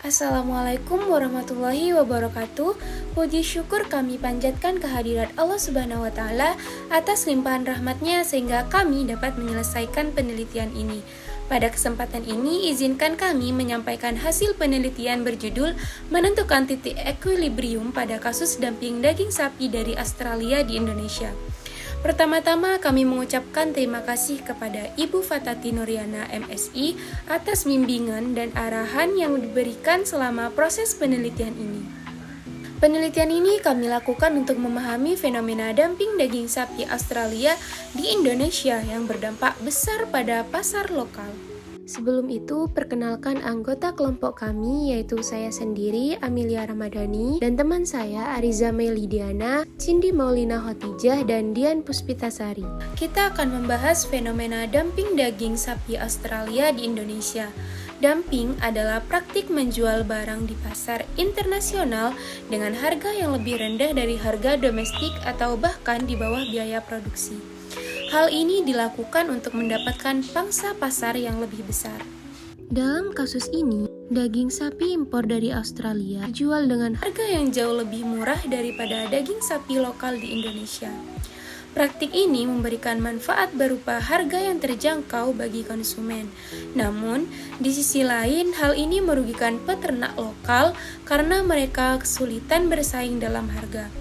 Assalamualaikum warahmatullahi wabarakatuh. Puji syukur kami panjatkan kehadirat Allah Subhanahu wa Ta'ala atas limpahan rahmatnya sehingga kami dapat menyelesaikan penelitian ini. Pada kesempatan ini, izinkan kami menyampaikan hasil penelitian berjudul menentukan titik equilibrium pada kasus dumping daging sapi dari Australia di Indonesia. Pertama-tama kami mengucapkan terima kasih kepada Ibu Fatati Nuriana MSI atas bimbingan dan arahan yang diberikan selama proses penelitian ini. Penelitian ini kami lakukan untuk memahami fenomena dumping daging sapi Australia di Indonesia yang berdampak besar pada pasar lokal. Sebelum itu, perkenalkan anggota kelompok kami, yaitu saya sendiri, Amelia Ramadhani, dan teman saya, Ariza Melidiana, Cindy Maulina Hotijah, dan Dian Puspitasari. Kita akan membahas fenomena dumping daging sapi Australia di Indonesia. Dumping adalah praktik menjual barang di pasar internasional dengan harga yang lebih rendah dari harga domestik atau bahkan di bawah biaya produksi. Hal ini dilakukan untuk mendapatkan pangsa pasar yang lebih besar. Dalam kasus ini, daging sapi impor dari Australia dijual dengan harga yang jauh lebih murah daripada daging sapi lokal di Indonesia. Praktik ini memberikan manfaat berupa harga yang terjangkau bagi konsumen. Namun, di sisi lain, hal ini merugikan peternak lokal karena mereka kesulitan bersaing dalam harga.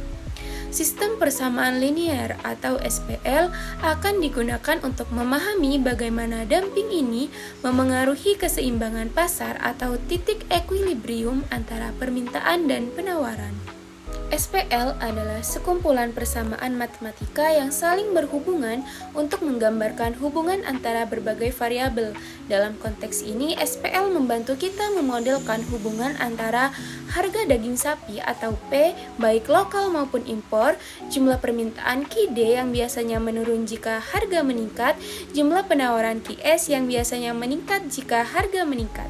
Sistem persamaan linier atau SPL akan digunakan untuk memahami bagaimana dumping ini memengaruhi keseimbangan pasar atau titik equilibrium antara permintaan dan penawaran. SPL adalah sekumpulan persamaan matematika yang saling berhubungan untuk menggambarkan hubungan antara berbagai variabel. Dalam konteks ini, SPL membantu kita memodelkan hubungan antara harga daging sapi atau P, baik lokal maupun impor, jumlah permintaan QD yang biasanya menurun jika harga meningkat, jumlah penawaran QS yang biasanya meningkat jika harga meningkat.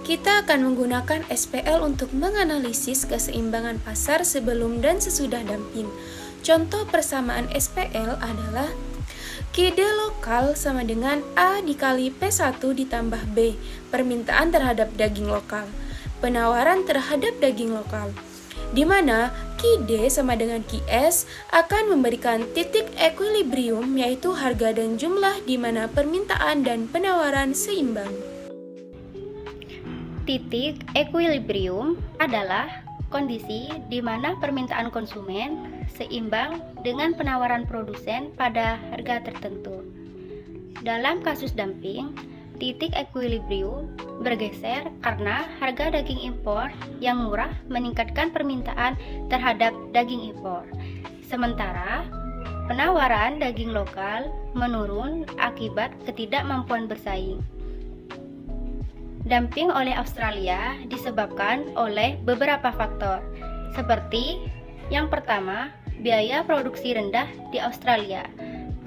Kita akan menggunakan SPL untuk menganalisis keseimbangan pasar sebelum dan sesudah dumping. Contoh persamaan SPL adalah QD lokal sama dengan A dikali P1 ditambah B, permintaan terhadap daging lokal, penawaran terhadap daging lokal, di mana QD sama dengan QS akan memberikan titik equilibrium, yaitu harga dan jumlah di mana permintaan dan penawaran seimbang. Titik equilibrium adalah kondisi di mana permintaan konsumen seimbang dengan penawaran produsen pada harga tertentu. Dalam kasus dumping, titik equilibrium bergeser karena harga daging impor yang murah meningkatkan permintaan terhadap daging impor. Sementara penawaran daging lokal menurun akibat ketidakmampuan bersaing. Dumping oleh Australia disebabkan oleh beberapa faktor, seperti yang pertama, biaya produksi rendah di Australia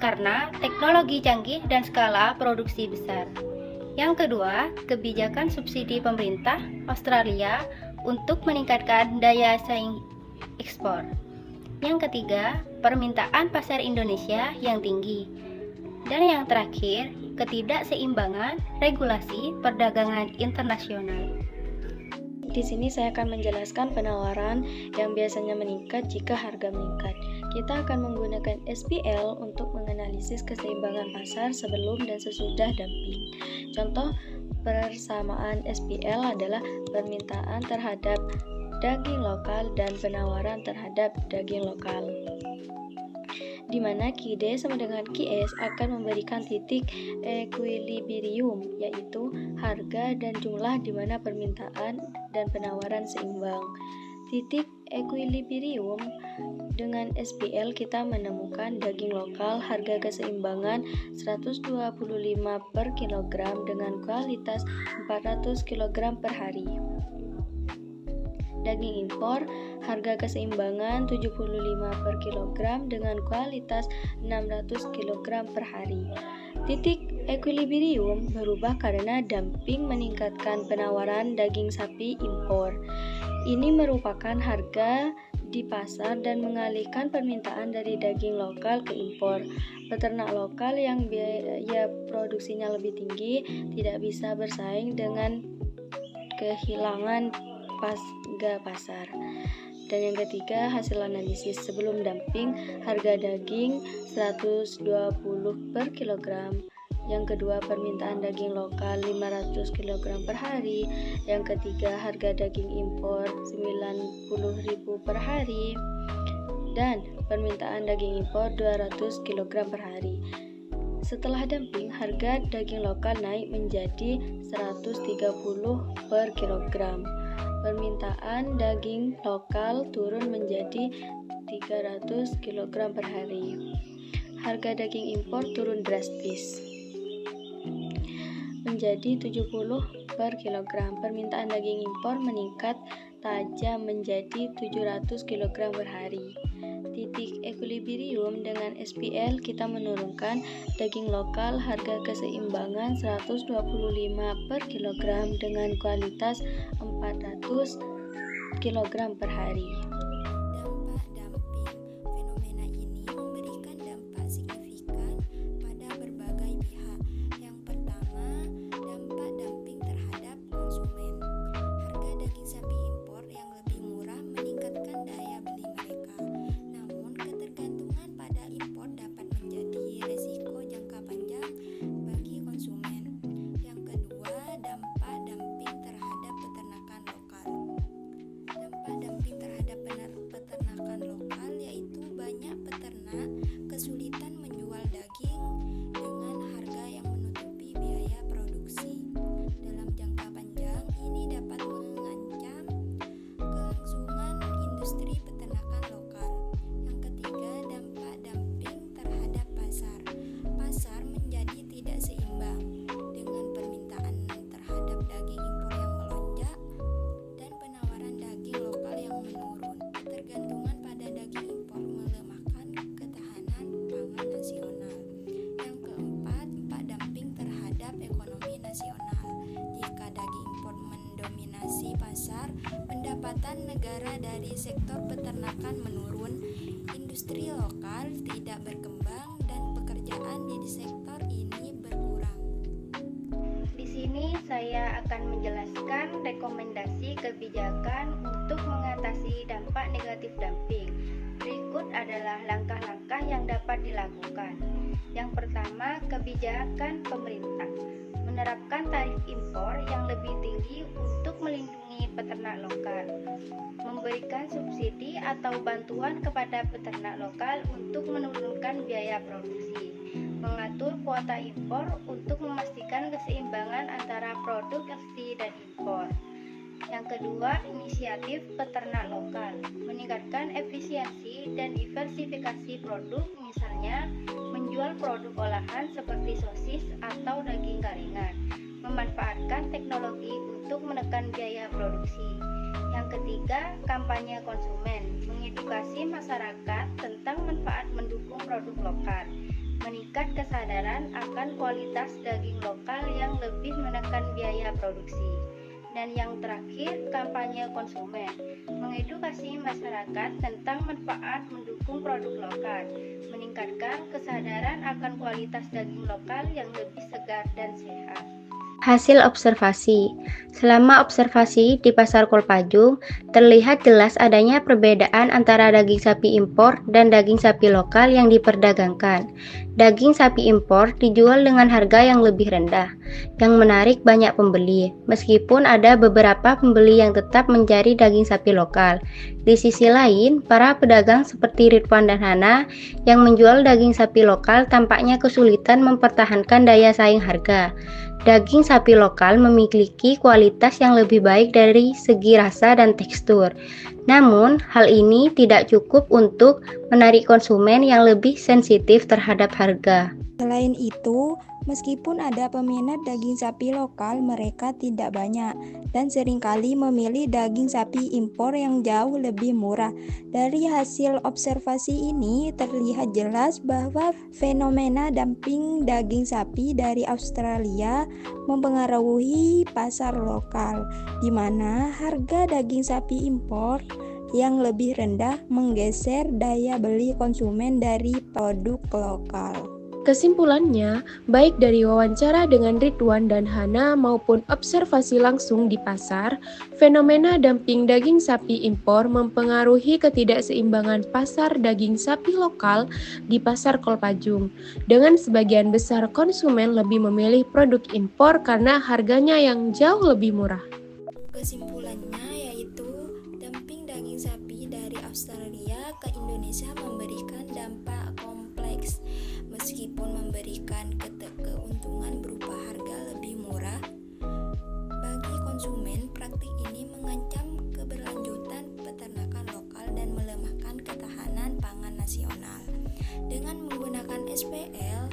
karena teknologi canggih dan skala produksi besar. Yang kedua, kebijakan subsidi pemerintah Australia untuk meningkatkan daya saing ekspor. Yang ketiga, permintaan pasar Indonesia yang tinggi. Dan yang terakhir, ketidakseimbangan regulasi perdagangan internasional. Di sini saya akan menjelaskan penawaran yang biasanya meningkat jika harga meningkat. Kita akan menggunakan SPL untuk menganalisis keseimbangan pasar sebelum dan sesudah dumping. Contoh persamaan SPL adalah permintaan terhadap daging lokal dan penawaran terhadap daging lokal, di mana QD sama dengan QS akan memberikan titik equilibrium, yaitu harga dan jumlah di mana permintaan dan penawaran seimbang. Titik equilibrium dengan SPL kita menemukan daging lokal harga keseimbangan 125 per kilogram dengan kualitas 400 kg per hari. Daging impor, harga keseimbangan 75 per kilogram dengan kualitas 600 kg per hari. Titik equilibrium berubah karena dumping meningkatkan penawaran daging sapi impor. Ini merupakan harga di pasar dan mengalihkan permintaan dari daging lokal ke impor. Peternak lokal yang biaya produksinya lebih tinggi tidak bisa bersaing dengan kehilangan harga pasar. Dan yang ketiga, hasil analisis sebelum dumping, harga daging 120 per kilogram. Yang kedua, permintaan daging lokal 500 kg per hari. Yang ketiga, harga daging impor 90.000 per hari. Dan permintaan daging impor 200 kg per hari. Setelah dumping, harga daging lokal naik menjadi 130 per kilogram. Permintaan daging lokal turun menjadi 300 kg per hari. Harga daging impor turun drastis menjadi 70 per kilogram. Permintaan daging impor meningkat tajam menjadi 700 kg per hari. Titik equilibrium dengan SPL kita menurunkan daging lokal harga keseimbangan 125 per kilogram dengan kualitas 400 kg per hari. Dampak dumping. Fenomena ini memberikan dampak signifikan pada berbagai pihak. Yang pertama, dampak dumping terhadap konsumen. Harga daging sapi impor yang lebih murah meningkatkan daya beli mereka. Namun, ketergantungan pada impor dapat menjadi resiko jangka panjang bagi konsumen. Yang kedua, dampak dumping terhadap peternakan lokal. Dampak dumping terhadap peternakan lokal yaitu banyak peternak kesulitan menjual daging dengan harga yang menutupi biaya produksi. Dalam jangka panjang, ini dapat mengancam kelangsungan industri peternakan lokal. Yang ketiga, dampak dumping terhadap pasar. Pasar menjadi tidak seimbang dengan permintaan terhadap daging impor yang melonjak dan penawaran daging lokal yang menurun. Ketergantungan pada daging impor melemahkan ketahanan pangan nasional. Yang keempat, dampak dumping terhadap ekonomi nasional. Jika daging impor mendominasi pasar, pendapatan negara dari sektor peternakan menurun, industri lokal tidak berkembang, dan pekerjaan di sektor ini berkurang. Di sini saya akan menjelaskan rekomendasi kebijakan untuk mengatasi dampak negatif dumping. Berikut adalah langkah-langkah yang dapat dilakukan. Yang pertama, kebijakan pemerintah menerapkan tarif impor yang lebih tinggi untuk melindungi peternak lokal, memberikan subsidi atau bantuan kepada peternak lokal untuk menurunkan biaya produksi, mengatur kuota impor untuk memastikan keseimbangan antara produksi dan impor. Yang kedua, inisiatif peternak lokal, meningkatkan efisiensi dan diversifikasi produk, misalnya menjual produk olahan seperti sosis atau daging garingan, memanfaatkan teknologi untuk menekan biaya produksi. Yang ketiga, kampanye konsumen, mengedukasi masyarakat tentang manfaat mendukung produk lokal, meningkat kesadaran akan kualitas daging lokal yang lebih menekan biaya produksi. Dan yang terakhir, kampanye konsumen, mengedukasi masyarakat tentang manfaat mendukung produk lokal, meningkatkan kesadaran akan kualitas daging lokal yang lebih segar dan sehat. Hasil observasi. Selama observasi di Pasar Kolpajung, terlihat jelas adanya perbedaan antara daging sapi impor dan daging sapi lokal yang diperdagangkan. Daging sapi impor dijual dengan harga yang lebih rendah, yang menarik banyak pembeli, meskipun ada beberapa pembeli yang tetap mencari daging sapi lokal. Di sisi lain, para pedagang seperti Ridwan dan Hana yang menjual daging sapi lokal tampaknya kesulitan mempertahankan daya saing harga. Daging sapi lokal memiliki kualitas yang lebih baik dari segi rasa dan tekstur. Namun, hal ini tidak cukup untuk menarik konsumen yang lebih sensitif terhadap harga. Selain itu, meskipun ada peminat daging sapi lokal, mereka tidak banyak dan seringkali memilih daging sapi impor yang jauh lebih murah. Dari hasil observasi ini terlihat jelas bahwa fenomena dumping daging sapi dari Australia mempengaruhi pasar lokal, di mana harga daging sapi impor yang lebih rendah menggeser daya beli konsumen dari produk lokal. Kesimpulannya, baik dari wawancara dengan Ridwan dan Hana maupun observasi langsung di pasar, fenomena dumping daging sapi impor mempengaruhi ketidakseimbangan pasar daging sapi lokal di pasar Kolpajung. Dengan sebagian besar konsumen lebih memilih produk impor karena harganya yang jauh lebih murah. Kesimpulannya yaitu dumping daging sapi dari Australia ke Indonesia memberikan dampak kompleks. Meskipun memberikan keuntungan berupa harga lebih murah, bagi konsumen praktik ini mengancam keberlanjutan peternakan lokal dan melemahkan ketahanan pangan nasional. Dengan menggunakan SPL,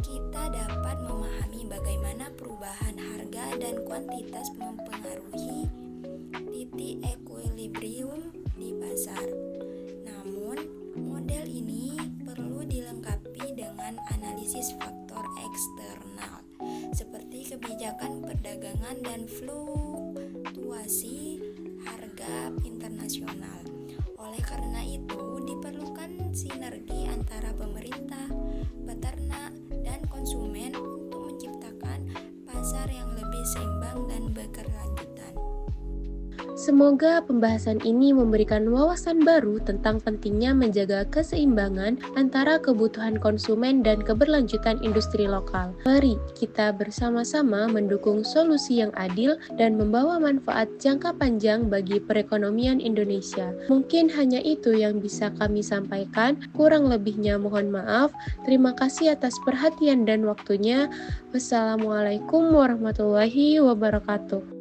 kita dapat memahami bagaimana perubahan harga dan kuantitas mempengaruhi titik equilibrium di pasar. Namun, model ini perlu dilengkapi dengan analisis faktor eksternal seperti kebijakan perdagangan dan fluktuasi harga internasional. Oleh karena itu, diperlukan sinergi antara pemerintah, peternak, dan konsumen untuk menciptakan pasar yang lebih seimbang dan berkelanjutan. Semoga pembahasan ini memberikan wawasan baru tentang pentingnya menjaga keseimbangan antara kebutuhan konsumen dan keberlanjutan industri lokal. Mari kita bersama-sama mendukung solusi yang adil dan membawa manfaat jangka panjang bagi perekonomian Indonesia. Mungkin hanya itu yang bisa kami sampaikan, kurang lebihnya mohon maaf. Terima kasih atas perhatian dan waktunya. Wassalamualaikum warahmatullahi wabarakatuh.